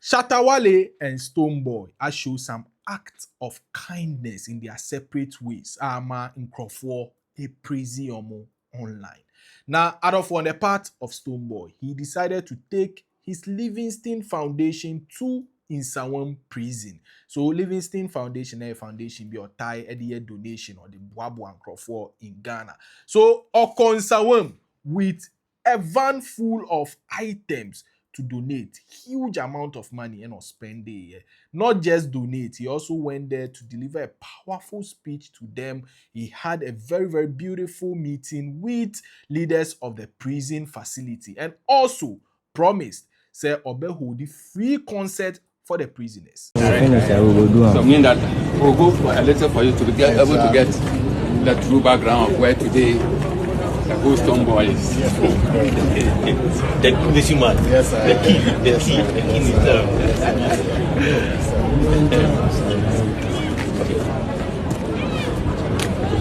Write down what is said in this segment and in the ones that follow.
Shatta Wale and Stonebwoy I show some acts of kindness in their separate ways. Ama nkrofo a praise omo online. Now, out of on the part of Stonebwoy, he decided to take his Livingston Foundation to Nsawam prison. So Livingston Foundation a foundation be or tie a donation or the Bwabu and Crawford in Ghana. So Nsawam with a van full of items to donate huge amount of money and spend there. Not just donate, he also went there to deliver a powerful speech to them. He had a very, very beautiful meeting with leaders of the prison facility and also promised say Obe hold the free concert for the prisoners. So mean that we'll go for a letter for you to be able to get the true background of where today the whole Stonebwoy is. The missing man. Yes, the key is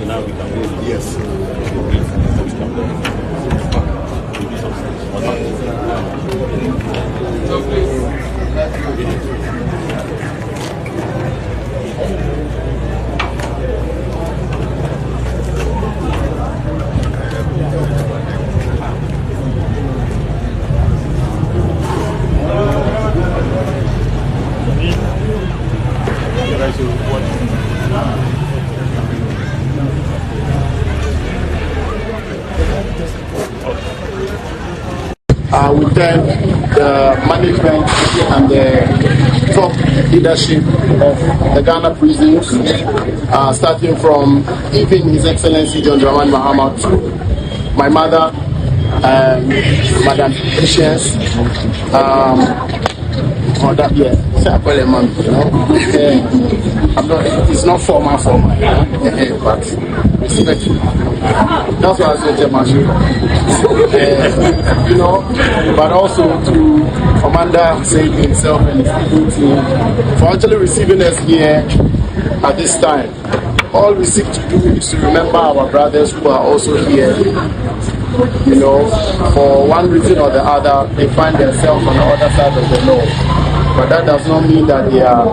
now we can go. Yes. We thank the management and the top leadership of the Ghana prisons, starting from even His Excellency John Dramani Mahama to my mother, Madam Patience, that, yeah, it's not formal, but respectful. That's why I said Jemashi. But also to Commander Said himself and his team for actually receiving us here at this time. All we seek to do is to remember our brothers who are also here. For one reason or the other, they find themselves on the other side of the law. But that does not mean that they are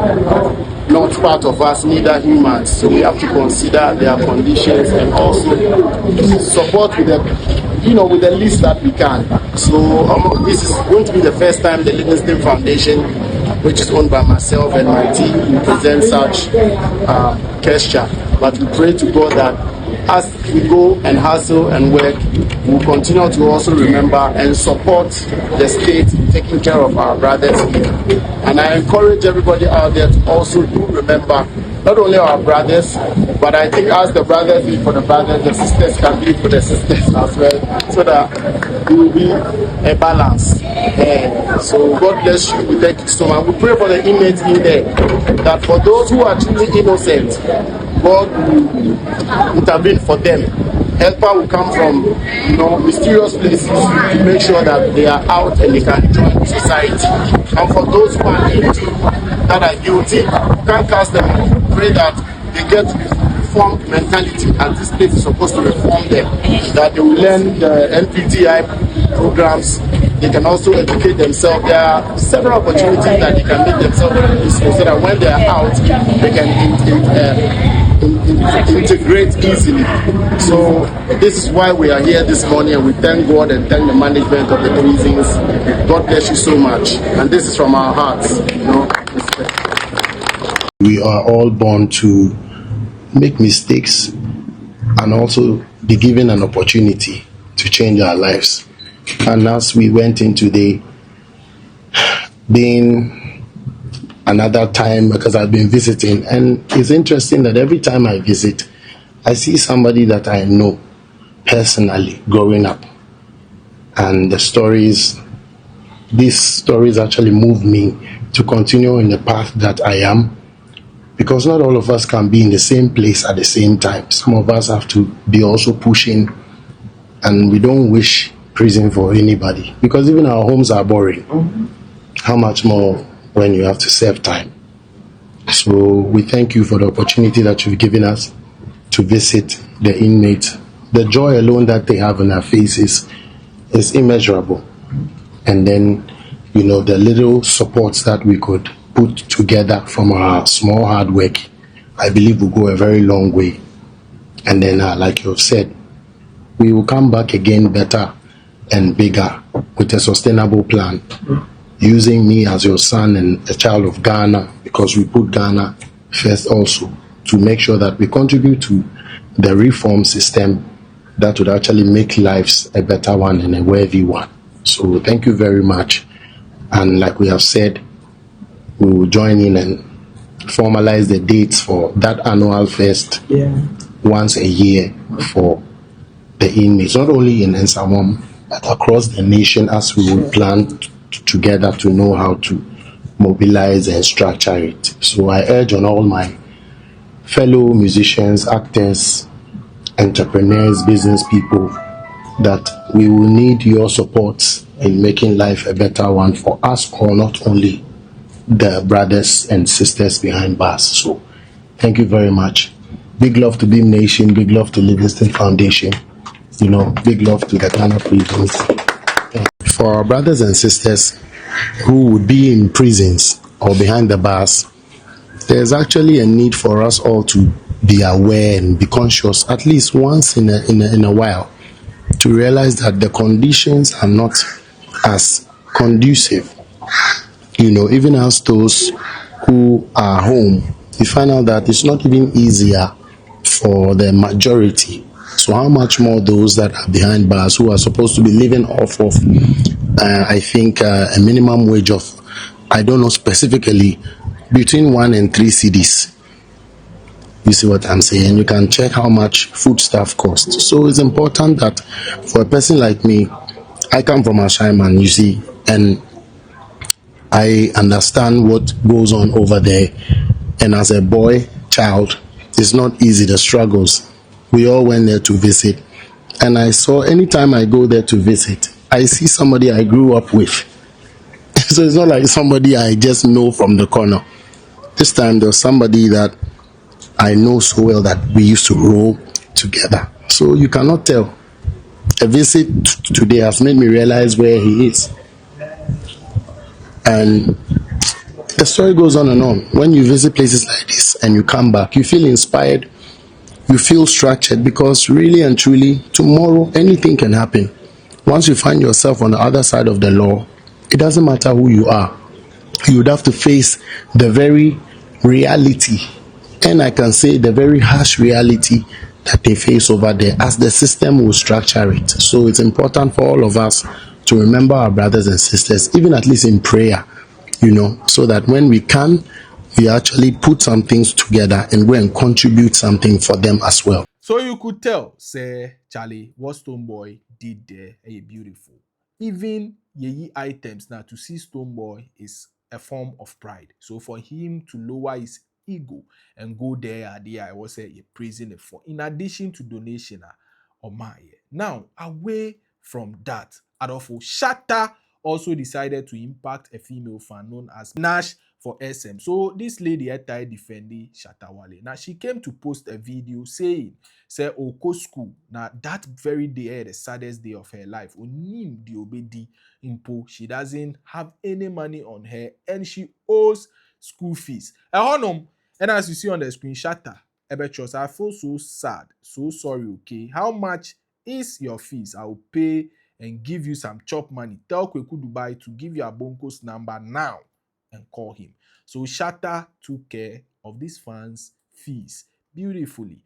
not part of us, neither humans. So we have to consider their conditions and also support with the least that we can. So this is going to be the first time the Livingston Foundation, which is owned by myself and my team, presents such gesture. But we pray to God that as we go and hustle and work, we'll continue to also remember and support the state in taking care of our brothers here. And I encourage everybody out there to also do remember not only our brothers, but I think as the brothers live for the brothers, the sisters can live for the sisters as well, so that there will be a balance. So God bless you. We thank you so much. We pray for the inmates in there, that for those who are truly innocent, God will intervene for them. Helper will come from mysterious places to make sure that they are out and they can join society. And for those who are guilty, that are guilty, you can't cast them. Pray that they get reformed mentality, and this place is supposed to reform them. That they will learn the NPTI programs. They can also educate themselves. There are several opportunities that they can make themselves useful, so that when they are out, they can integrate easily. So this is why we are here this morning, and we thank God and thank the management of the prisons. God bless you so much, and this is from our hearts. We are all born to make mistakes and also be given an opportunity to change our lives. And as we went in today, being another time, because I've been visiting, and it's interesting that every time I visit, I see somebody that I know personally growing up. And these stories actually move me to continue in the path that I am, because not all of us can be in the same place at the same time. Some of us have to be also pushing, and we don't wish prison for anybody, because even our homes are boring. How much more when you have to serve time? So we thank you for the opportunity that you've given us to visit the inmates. The joy alone that they have on their faces is immeasurable. And then the little supports that we could put together from our small hard work, I believe will go a very long way. And then, like you've said, we will come back again better and bigger with a sustainable plan, using me as your son and a child of Ghana, because we put Ghana first also, to make sure that we contribute to the reform system that would actually make lives a better one and a worthy one. So thank you very much. And like we have said, we will join in and formalize the dates for that annual fest once a year for the inmates, not only in Nsawam, but across the nation, as we will plan together to know how to mobilize and structure it. So I urge on all my fellow musicians, actors, entrepreneurs, business people, that we will need your support in making life a better one for us, or not only the brothers and sisters behind bars. So thank you very much. Big love to Beam Nation, big love to Livingston Foundation, big love to the Ghana prisons. For our brothers and sisters who would be in prisons or behind the bars, there's actually a need for us all to be aware and be conscious at least once in a while, to realize that the conditions are not as conducive. Even as those who are home, you find out that it's not even easier for the majority. So how much more those that are behind bars, who are supposed to be living off of, I think, a minimum wage of, I don't know specifically, between 1 and 3 cedis. You see what I'm saying? You can check how much food stuff costs. So it's important that for a person like me, I come from Ashaiman, you see, and I understand what goes on over there. And as a boy, child, it's not easy, the struggles. We all went there to visit. And I saw, anytime I go there to visit, I see somebody I grew up with. So it's not like somebody I just know from the corner. This time there was somebody that I know so well that we used to roll together. So you cannot tell. A visit today has made me realize where he is. And the story goes on and on. When you visit places like this and you come back, you feel inspired, you feel structured, because really and truly, tomorrow anything can happen. Once you find yourself on the other side of the law, it doesn't matter who you are. You would have to face the very reality, and I can say the very harsh reality that they face over there, as the system will structure it. So it's important for all of us to remember our brothers and sisters, even at least in prayer, so that when we can, we actually put some things together and go and contribute something for them as well. So you could tell, say, Charlie, what Stonebwoy did there is beautiful. Even ye items now, to see Stonebwoy is a form of pride. So for him to lower his ego and go there, I was say praising it for. In addition to donation or my. Now, away from that, Adolfo Shatta also decided to impact a female fan known as Nash for SM. So this lady had defending Shatta Wale. Now she came to post a video saying, say Oko school. Now that very day, the saddest day of her life. Onim di obedi impo. She doesn't have any money on her and she owes school fees. And as you see on the screen, Shatta, I feel so sad, so sorry, okay? How much is your fees? I will pay and give you some chop money. Tell Kweku Dubai to give you a Bonko's number now and call him. So Shatta took care of these fans' fees beautifully.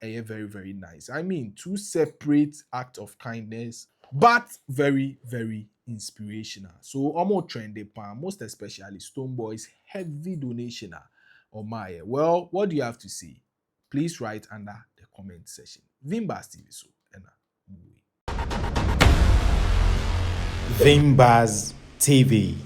Very, very nice. I mean, 2 separate acts of kindness, but very, very inspirational. So almost trendy, most especially Stonebwoy's heavy donation. Well, what do you have to say? Please write under the comment section. Vimbas TV so and Vimbas TV.